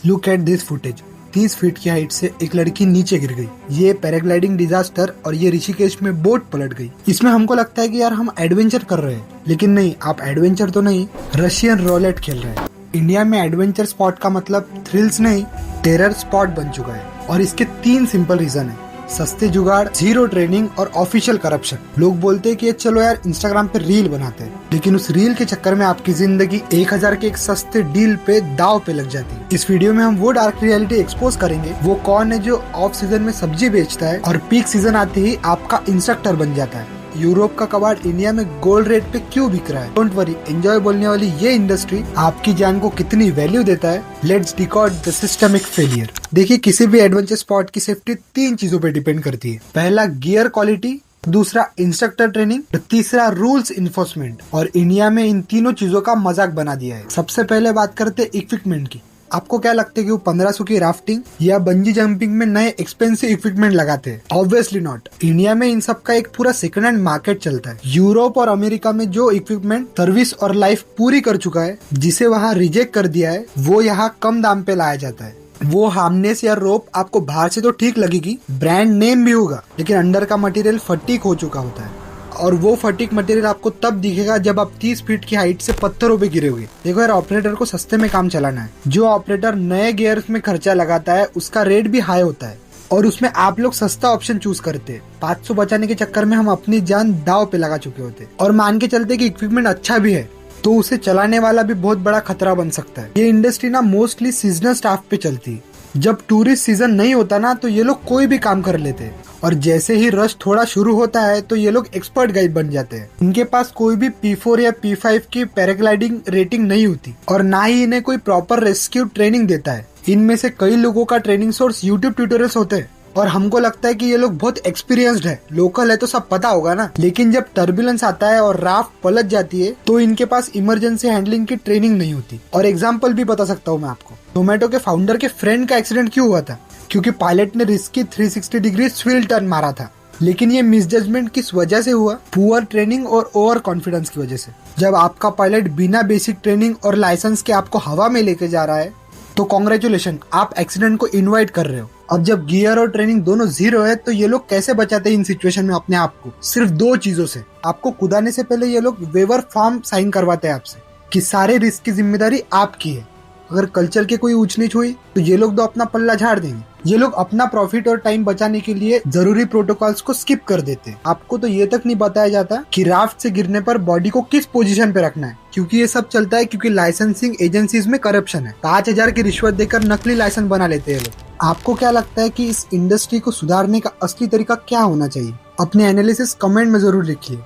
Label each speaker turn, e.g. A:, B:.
A: Look at this footage. 30 feet की height से एक लड़की नीचे गिर गई। ये पैराग्लाइडिंग डिजास्टर और ये ऋषिकेश में बोट पलट गई। इसमें हमको लगता है कि यार हम एडवेंचर कर रहे हैं, लेकिन नहीं, आप एडवेंचर तो नहीं, रशियन रोलेट खेल रहे हैं। इंडिया में एडवेंचर स्पॉट का मतलब थ्रिल्स नहीं, टेरर स्पॉट बन चुका है। और इसके 3 सिंपल रीजन है: सस्ते जुगाड़, जीरो ट्रेनिंग और ऑफिशियल करप्शन। लोग बोलते हैं कि चलो यार इंस्टाग्राम पे रील बनाते हैं, लेकिन उस रील के चक्कर में आपकी जिंदगी 1000 के एक सस्ते डील पे दाव पे लग जाती है। इस वीडियो में हम वो डार्क रियलिटी एक्सपोज करेंगे। वो कौन है जो ऑफ सीजन में सब्जी बेचता है और पीक सीजन आते ही आपका इंस्ट्रक्टर बन जाता है। यूरोप का कबाड़ इंडिया में गोल्ड रेट पे क्यों बिक रहा है? डोंट वरी, एंजॉय बोलने वाली ये इंडस्ट्री आपकी जान को कितनी वैल्यू देता है। Let's decode the systemic failure. देखिए, किसी भी एडवेंचर स्पॉट की सेफ्टी 3 चीजों पे डिपेंड करती है। पहला, गियर क्वालिटी, दूसरा इंस्ट्रक्टर ट्रेनिंग, तीसरा रूल्स इन्फोर्समेंट। और इंडिया में इन तीनों चीजों का मजाक बना दिया है। सबसे पहले बात करते हैं इक्विपमेंट की। आपको क्या लगता है कि वो 1500 की राफ्टिंग या बंजी जंपिंग में नए एक्सपेंसिव इक्विपमेंट लगाते हैं? Obviously not. इंडिया में इन सब का एक पूरा सेकंड हैंड मार्केट चलता है। यूरोप और अमेरिका में जो इक्विपमेंट सर्विस और लाइफ पूरी कर चुका है, जिसे वहाँ रिजेक्ट कर दिया है, वो यहाँ कम दाम पे लाया जाता है। वो हार्नेस या रोप आपको बाहर से तो ठीक लगेगी, ब्रांड नेम भी होगा, लेकिन अंदर का मटेरियल फटीक हो चुका होता है। और वो फटीक मटेरियल आपको तब दिखेगा जब आप 30 फीट की हाइट से पत्थरों पे गिरे हुए। देखो यार, ऑपरेटर को सस्ते में काम चलाना है। जो ऑपरेटर नए गियर्स में खर्चा लगाता है, उसका रेट भी हाई होता है, और उसमें आप लोग सस्ता ऑप्शन चूज करते हैं। 500 बचाने के चक्कर में हम अपनी जान दाव पे लगा चुके होते हैं। और मान के चलते कि इक्विपमेंट अच्छा भी है, तो उसे चलाने वाला भी बहुत बड़ा खतरा बन सकता है। ये इंडस्ट्री ना मोस्टली सीजनल स्टाफ पे चलती है। जब टूरिस्ट सीजन नहीं होता ना, तो ये लोग कोई भी काम कर लेते हैं, और जैसे ही रश थोड़ा शुरू होता है तो ये लोग एक्सपर्ट गाइड बन जाते हैं। इनके पास कोई भी P4 या P5 की पैराग्लाइडिंग रेटिंग नहीं होती, और ना ही इन्हें कोई प्रॉपर रेस्क्यू ट्रेनिंग देता है। इनमें से कई लोगों का ट्रेनिंग सोर्स यूट्यूब ट्यूटोरियल्स होते हैं, और हमको लगता है कि ये लोग बहुत एक्सपीरियंस्ड है, लोकल है तो सब पता होगा ना। लेकिन जब टर्बुलेंस आता है और राफ्ट पलट जाती है, तो इनके पास इमरजेंसी हैंडलिंग की ट्रेनिंग नहीं होती। और एग्जाम्पल भी बता सकता हूँ मैं आपको। जोमेटो के फाउंडर के फ्रेंड का एक्सीडेंट क्यों हुआ था? क्योंकि पायलट ने रिस्की 360 डिग्री स्विल टर्न मारा था। लेकिन ये मिसजजमेंट किस वजह से हुआ? पुअर ट्रेनिंग और ओवर कॉन्फिडेंस की वजह से। जब आपका पायलट बिना बेसिक ट्रेनिंग और लाइसेंस के आपको हवा में लेके जा रहा है, तो कॉन्ग्रेचुलेशन, आप एक्सीडेंट को इनवाइट कर रहे हो। अब जब गियर और ट्रेनिंग दोनों जीरो है, तो ये लोग कैसे बचाते हैं इन सिचुएशन में अपने आप को? सिर्फ 2 चीजों से। आपको कुदाने से पहले ये लोग वेवर फॉर्म साइन करवाते हैं आपसे कि सारे रिस्क की जिम्मेदारी आपकी है। अगर कल्चर के कोई ऊंच नीच हुई, तो ये लोग तो अपना पल्ला झाड़ देंगे। ये लोग अपना प्रॉफिट और टाइम बचाने के लिए जरूरी प्रोटोकॉल्स को स्किप कर देते हैं। आपको तो ये तक नहीं बताया जाता कि राफ्ट से गिरने पर बॉडी को किस पोजीशन पे रखना है, क्योंकि ये सब चलता है क्योंकि लाइसेंसिंग एजेंसीज में करप्शन है। 5000 की रिश्वत देकर नकली लाइसेंस बना लेते हैं लोग। आपको क्या लगता है कि इस इंडस्ट्री को सुधारने का असली तरीका क्या होना चाहिए? अपने एनालिसिस कमेंट में जरूर लिखिए।